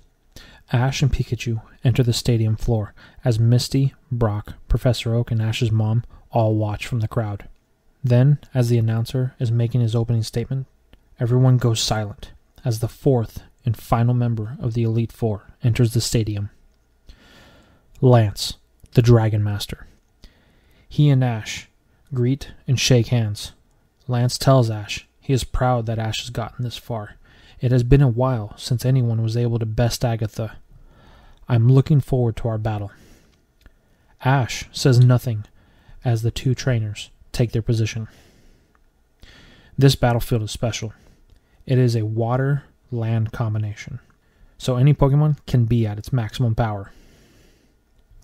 Ash and Pikachu enter the stadium floor as Misty, Brock, Professor Oak, and Ash's mom all watch from the crowd. Then, as the announcer is making his opening statement, everyone goes silent as the fourth and final member of the Elite Four enters the stadium. Lance, the Dragon Master. He and Ash greet and shake hands. Lance tells Ash he is proud that Ash has gotten this far. It has been a while since anyone was able to best Agatha. I'm looking forward to our battle. Ash says nothing as the two trainers take their position. This battlefield is special. It is a water-land combination, so any Pokemon can be at its maximum power.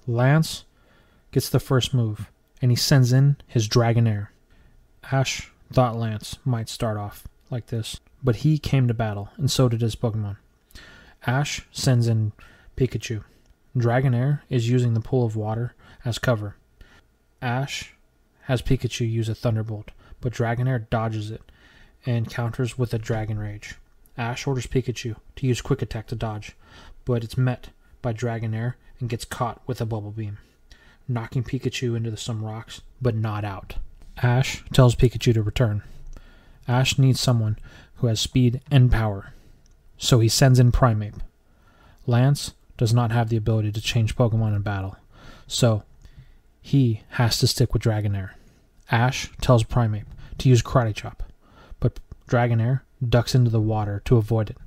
Lance gets the first move, and he sends in his Dragonair. Ash thought Lance might start off like this, but he came to battle, and so did his Pokemon. Ash sends in Pikachu. Dragonair is using the pool of water as cover. Ash has Pikachu use a Thunderbolt, but Dragonair dodges it and counters with a Dragon Rage. Ash orders Pikachu to use Quick Attack to dodge, but it's met by Dragonair and gets caught with a Bubble Beam, knocking Pikachu into some rocks, but not out. Ash tells Pikachu to return. Ash needs someone who has speed and power, so he sends in Primeape. Lance does not have the ability to change Pokemon in battle, so he has to stick with Dragonair. Ash tells Primeape to use Karate Chop, but Dragonair ducks into the water to avoid it.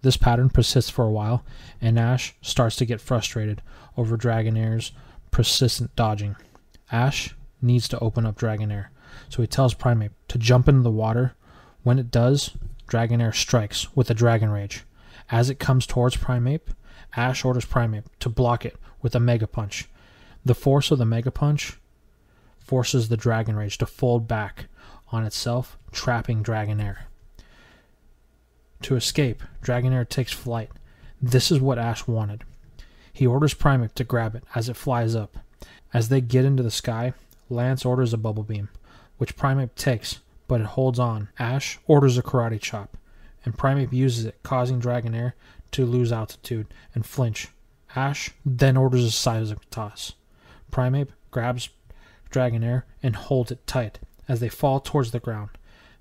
This pattern persists for a while, and Ash starts to get frustrated over Dragonair's persistent dodging. Ash needs to open up Dragonair, so he tells Primeape to jump into the water. When it does, Dragonair strikes with a Dragon Rage. As it comes towards Primeape, Ash orders Primeape to block it with a Mega Punch. The force of the Mega Punch forces the Dragon Rage to fold back on itself, trapping Dragonair. To escape, Dragonair takes flight. This is what Ash wanted. He orders Primeape to grab it as it flies up. As they get into the sky, Lance orders a Bubble Beam, which Primeape takes, but it holds on. Ash orders a Karate Chop, and Primeape uses it, causing Dragonair to lose altitude and flinch. Ash then orders a Seismic Toss. Primeape grabs Dragonair and holds it tight as they fall towards the ground.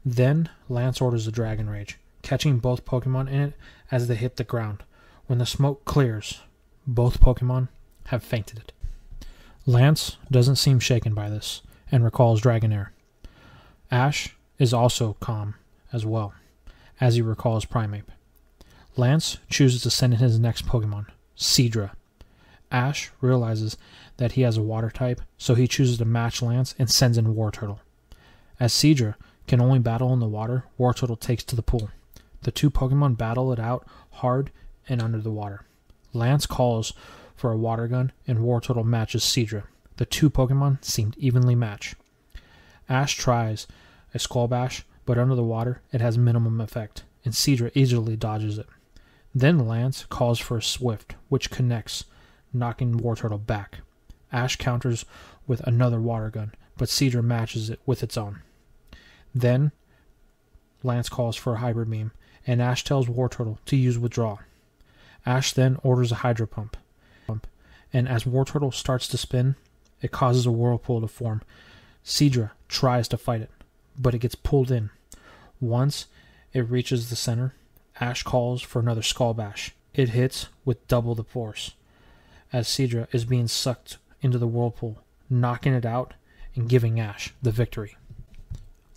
Then Lance orders a Dragon Rage, catching both Pokemon in it as they hit the ground. When the smoke clears, both Pokemon have fainted. Lance doesn't seem shaken by this and recalls Dragonair. Ash is also calm as well, as he recalls Primeape. Lance chooses to send in his next Pokemon, Seadra. Ash realizes that he has a water type, so he chooses to match Lance and sends in Wartortle. As Seadra can only battle in the water, Wartortle takes to the pool. The two Pokemon battle it out hard and under the water. Lance calls for a water gun, and Wartortle matches Seadra. The two Pokemon seemed evenly matched. Ash tries a Skull Bash, but under the water it has minimum effect, and Seadra easily dodges it. Then Lance calls for a Swift, which connects, knocking Wartortle back. Ash counters with another water gun, but Seadra matches it with its own. Then Lance calls for a Hybrid Beam, and Ash tells Wartortle to use Withdraw. Ash then orders a Hydro Pump, and as Wartortle starts to spin, it causes a whirlpool to form. Seadra tries to fight it, but it gets pulled in. Once it reaches the center, Ash calls for another Skull Bash. It hits with double the force, as Seadra is being sucked into the whirlpool, knocking it out and giving Ash the victory.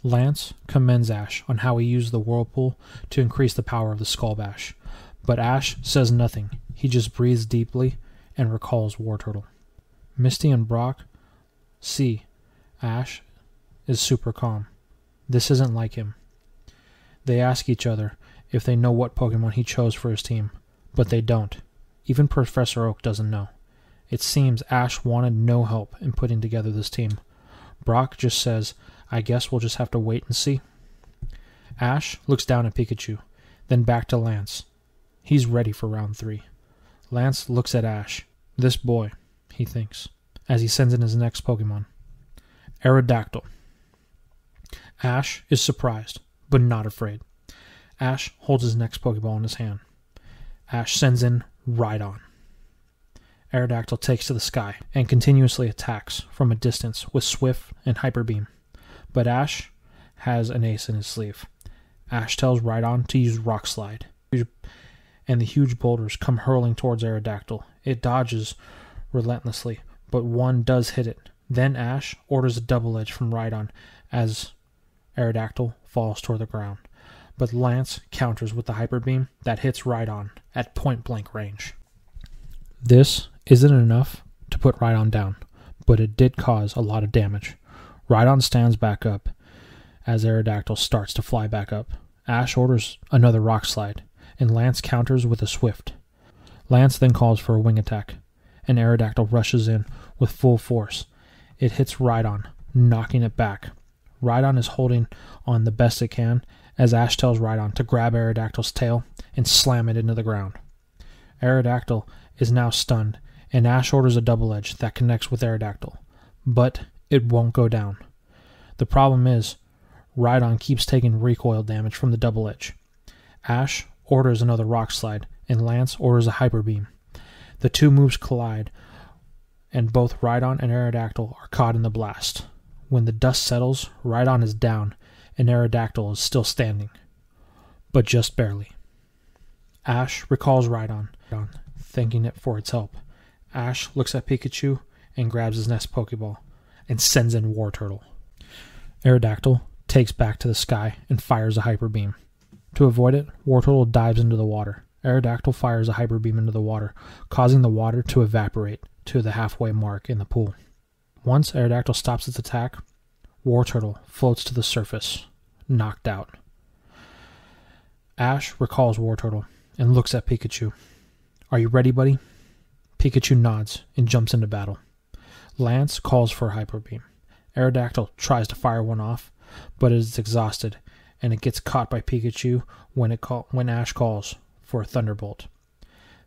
Lance commends Ash on how he used the whirlpool to increase the power of the Skull Bash, but Ash says nothing. He just breathes deeply and recalls Wartortle. Misty and Brock see Ash is super calm. This isn't like him. They ask each other if they know what Pokemon he chose for his team, but they don't. Even Professor Oak doesn't know. It seems Ash wanted no help in putting together this team. Brock just says, "I guess we'll just have to wait and see." Ash looks down at Pikachu, then back to Lance. He's ready for round 3. Lance looks at Ash. This boy, he thinks, as he sends in his next Pokemon. Aerodactyl. Ash is surprised, but not afraid. Ash holds his next Pokeball in his hand. Ash sends in Rhydon. Aerodactyl takes to the sky and continuously attacks from a distance with Swift and Hyper Beam. But Ash has an ace in his sleeve. Ash tells Rhydon to use Rock Slide, and the huge boulders come hurling towards Aerodactyl. It dodges relentlessly, but one does hit it. Then Ash orders a Double Edge from Rhydon as Aerodactyl falls toward the ground. But Lance counters with the Hyper Beam that hits Rhydon at point-blank range. This isn't enough to put Rhydon down, but it did cause a lot of damage. Rhydon stands back up as Aerodactyl starts to fly back up. Ash orders another Rock Slide, and Lance counters with a Swift. Lance then calls for a Wing Attack, and Aerodactyl rushes in with full force. it hits Rhydon, knocking it back. Rhydon is holding on the best it can as Ash tells Rhydon to grab Aerodactyl's tail and slam it into the ground. Aerodactyl is now stunned, and Ash orders a double edge that connects with Aerodactyl, but it won't go down. The problem is, Rhydon keeps taking recoil damage from the double edge. Ash orders another rock slide, and Lance orders a hyper beam. The two moves collide, and both Rhydon and Aerodactyl are caught in the blast. When the dust settles, Rhydon is down, and Aerodactyl is still standing, but just barely. Ash recalls Rhydon, thanking it for its help. Ash looks at Pikachu and grabs his next Pokeball, and sends in War Turtle. Aerodactyl takes back to the sky and fires a Hyper Beam. To avoid it, War Turtle dives into the water. Aerodactyl fires a Hyper Beam into the water, causing the water to evaporate to the halfway mark in the pool. Once Aerodactyl stops its attack, War Turtle floats to the surface, knocked out. Ash recalls War Turtle and looks at Pikachu. "Are you ready, buddy?" Pikachu nods and jumps into battle. Lance calls for a Hyper Beam. Aerodactyl tries to fire one off, but it is exhausted, and it gets caught by Pikachu when Ash calls for a Thunderbolt.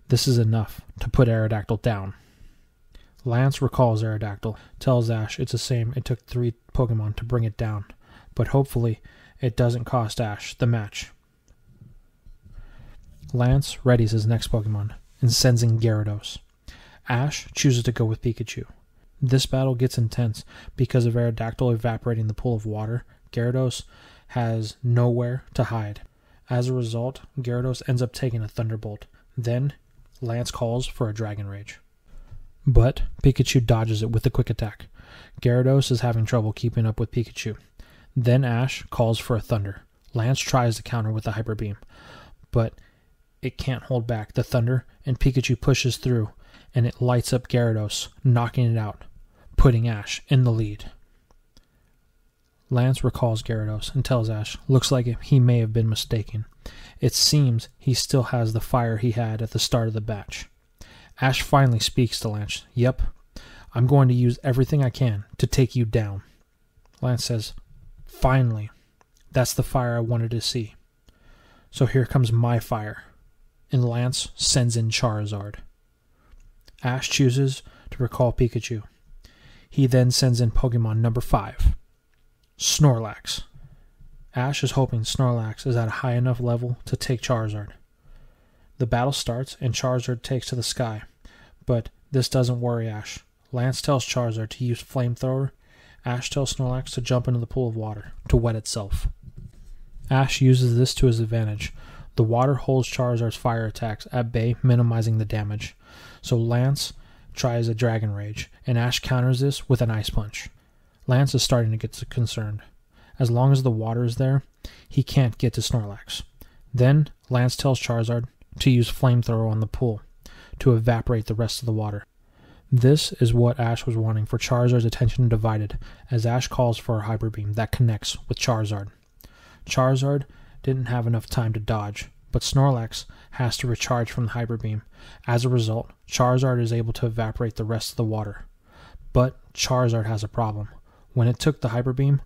This is enough to put Aerodactyl down. Lance recalls Aerodactyl, tells Ash it's a shame it took 3 Pokemon to bring it down, but hopefully it doesn't cost Ash the match. Lance readies his next Pokemon and sends in Gyarados. Ash chooses to go with Pikachu. This battle gets intense because of Aerodactyl evaporating the pool of water. Gyarados has nowhere to hide. As a result, Gyarados ends up taking a Thunderbolt. Then, Lance calls for a Dragon Rage. But Pikachu dodges it with a Quick Attack. Gyarados is having trouble keeping up with Pikachu. Then Ash calls for a Thunder. Lance tries to counter with a Hyper Beam, but it can't hold back the Thunder, and Pikachu pushes through, and it lights up Gyarados, knocking it out, putting Ash in the lead. Lance recalls Gyarados and tells Ash, looks like he may have been mistaken. It seems he still has the fire he had at the start of the batch. Ash finally speaks to Lance. "Yep, I'm going to use everything I can to take you down." Lance says, "Finally, that's the fire I wanted to see. So here comes my fire." And Lance sends in Charizard. Ash chooses to recall Pikachu. He then sends in Pokemon number 5, Snorlax. Ash is hoping Snorlax is at a high enough level to take Charizard. The battle starts and Charizard takes to the sky, but this doesn't worry Ash. Lance tells Charizard to use Flamethrower. Ash tells Snorlax to jump into the pool of water to wet itself. Ash uses this to his advantage. The water holds Charizard's fire attacks at bay, minimizing the damage. So Lance tries a Dragon Rage, and Ash counters this with an Ice Punch. Lance is starting to get concerned. As long as the water is there, he can't get to Snorlax. Then Lance tells Charizard to use Flamethrower on the pool to evaporate the rest of the water. This is what Ash was wanting for Charizard's attention divided, as Ash calls for a Hyper Beam that connects with Charizard. Charizard didn't have enough time to dodge, but Snorlax has to recharge from the Hyper Beam. As a result, Charizard is able to evaporate the rest of the water. But Charizard has a problem. When it took the Hyper Beam,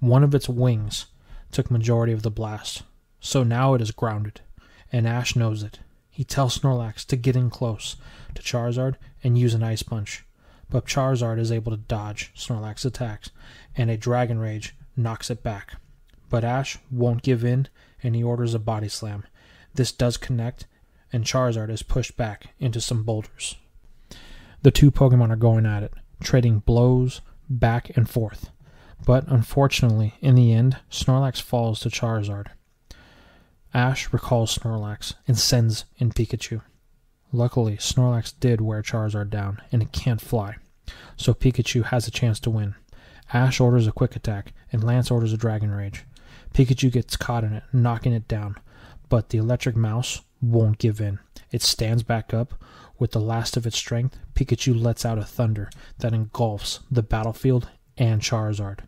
one of its wings took majority of the blast, so now it is grounded, and Ash knows it. He tells Snorlax to get in close to Charizard and use an Ice Punch, but Charizard is able to dodge Snorlax's attacks, and a Dragon Rage knocks it back. But Ash won't give in, and he orders a Body Slam. This does connect, and Charizard is pushed back into some boulders. The two Pokemon are going at it, trading blows back and forth. But unfortunately, in the end, Snorlax falls to Charizard. Ash recalls Snorlax and sends in Pikachu. Luckily, Snorlax did wear Charizard down, and it can't fly, so Pikachu has a chance to win. Ash orders a Quick Attack, and Lance orders a Dragon Rage. Pikachu gets caught in it, knocking it down, but the electric mouse won't give in. It stands back up. With the last of its strength, Pikachu lets out a thunder that engulfs the battlefield and Charizard.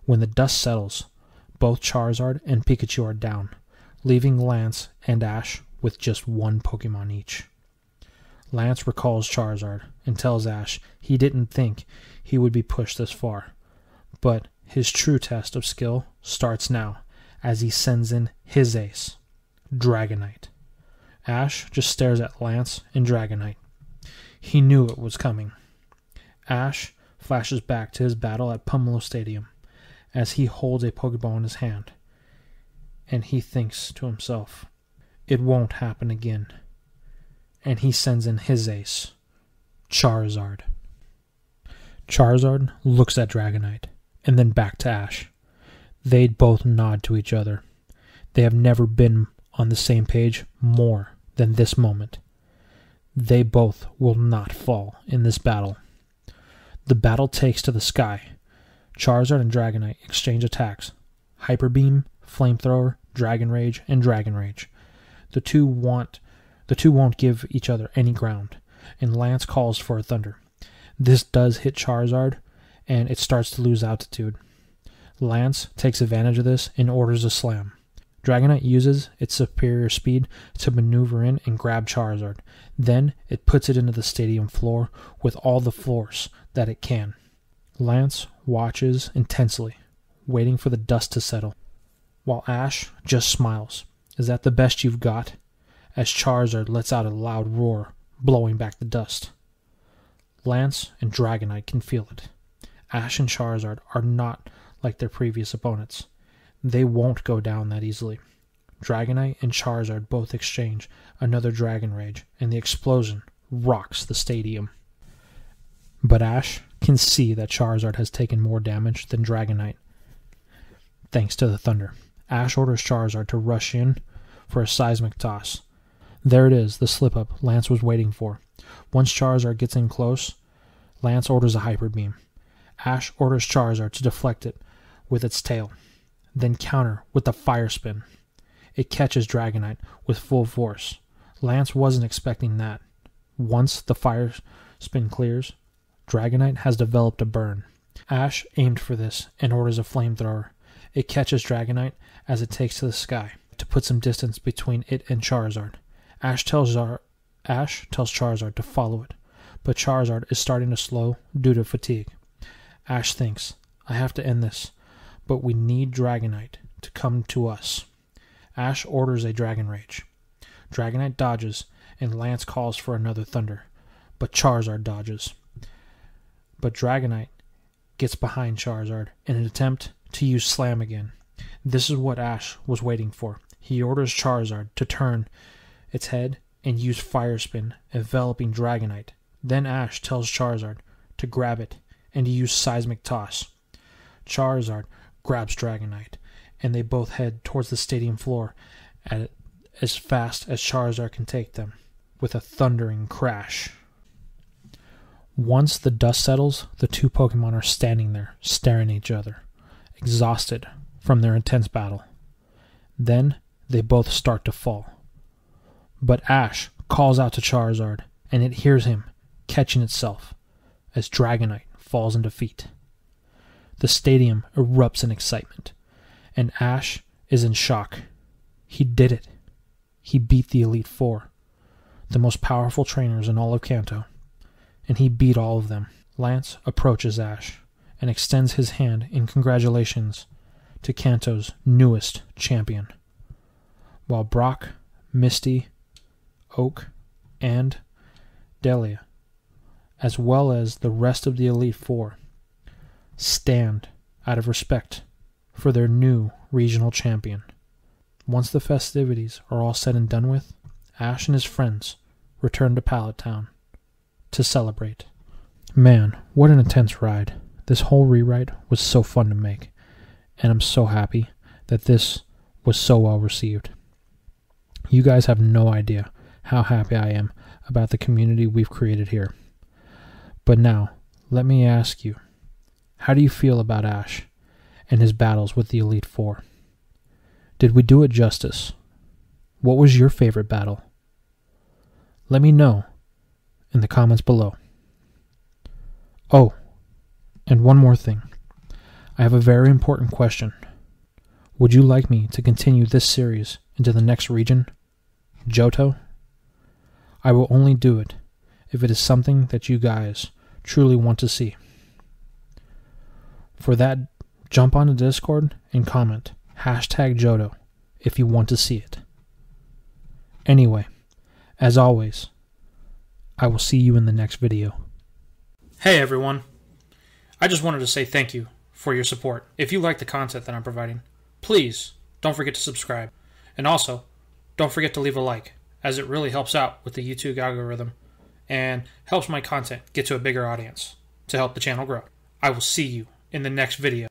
When the dust settles, both Charizard and Pikachu are down, leaving Lance and Ash with just one Pokemon each. Lance recalls Charizard and tells Ash he didn't think he would be pushed this far. But his true test of skill starts now as he sends in his ace, Dragonite. Ash just stares at Lance and Dragonite. He knew it was coming. Ash flashes back to his battle at Pomelo Stadium as he holds a Pokeball in his hand. And he thinks to himself, it won't happen again. And he sends in his ace, Charizard. Charizard looks at Dragonite and then back to Ash. They both nod to each other. They have never been on the same page more than this moment. They both will not fall in this battle. The battle takes to the sky. Charizard and Dragonite exchange attacks. Hyper Beam, Flamethrower, Dragon Rage, and Dragon Rage. The two won't give each other any ground, and Lance calls for a Thunder. This does hit Charizard, and it starts to lose altitude. Lance takes advantage of this and orders a Slam. Dragonite uses its superior speed to maneuver in and grab Charizard. Then it puts it into the stadium floor with all the force that it can. Lance watches intensely, waiting for the dust to settle, while Ash just smiles. Is that the best you've got? As Charizard lets out a loud roar, blowing back the dust. Lance and Dragonite can feel it. Ash and Charizard are not like their previous opponents. They won't go down that easily. Dragonite and Charizard both exchange another Dragon Rage, and the explosion rocks the stadium. But Ash can see that Charizard has taken more damage than Dragonite, thanks to the Thunder. Ash orders Charizard to rush in for a seismic toss. There it is, the slip-up Lance was waiting for. Once Charizard gets in close, Lance orders a Hyper Beam. Ash orders Charizard to deflect it with its tail, then counter with the Fire Spin. It catches Dragonite with full force. Lance wasn't expecting that. Once the Fire Spin clears, Dragonite has developed a burn. Ash aimed for this and orders a Flamethrower. It catches Dragonite as it takes to the sky to put some distance between it and Charizard. Ash tells Charizard to follow it, but Charizard is starting to slow due to fatigue. Ash thinks, I have to end this, but we need Dragonite to come to us. Ash orders a Dragon Rage. Dragonite dodges, and Lance calls for another Thunder, but Charizard dodges. But Dragonite gets behind Charizard in an attempt to use Slam again. This is what Ash was waiting for. He orders Charizard to turn its head and use Fire Spin, enveloping Dragonite. Then Ash tells Charizard to grab it and to use Seismic Toss. Charizard grabs Dragonite, and they both head towards the stadium floor as fast as Charizard can take them, with a thundering crash. Once the dust settles, the two Pokemon are standing there, staring at each other, exhausted from their intense battle. Then they both start to fall. But Ash calls out to Charizard, and it hears him, catching itself, as Dragonite falls in defeat. The stadium erupts in excitement, and Ash is in shock. He did it. He beat the Elite Four, the most powerful trainers in all of Kanto, and he beat all of them. Lance approaches Ash and extends his hand in congratulations to Kanto's newest champion, while Brock, Misty, Oak, and Delia, as well as the rest of the Elite Four, stand out of respect for their new regional champion. Once the festivities are all said and done with, Ash and his friends return to Pallet Town to celebrate. Man, what an intense ride. This whole rewrite was so fun to make, and I'm so happy that this was so well received. You guys have no idea how happy I am about the community we've created here. But now, let me ask you, how do you feel about Ash and his battles with the Elite Four? Did we do it justice? What was your favorite battle? Let me know in the comments below. Oh, and one more thing. I have a very important question. Would you like me to continue this series into the next region, Johto? I will only do it if it is something that you guys truly want to see. For that, jump on the Discord and comment #Jodo if you want to see it. Anyway, as always, I will see you in the next video. Hey everyone, I just wanted to say thank you for your support. If you like the content that I'm providing, please don't forget to subscribe. And also, don't forget to leave a like, as it really helps out with the YouTube algorithm and helps my content get to a bigger audience to help the channel grow. I will see you in the next video.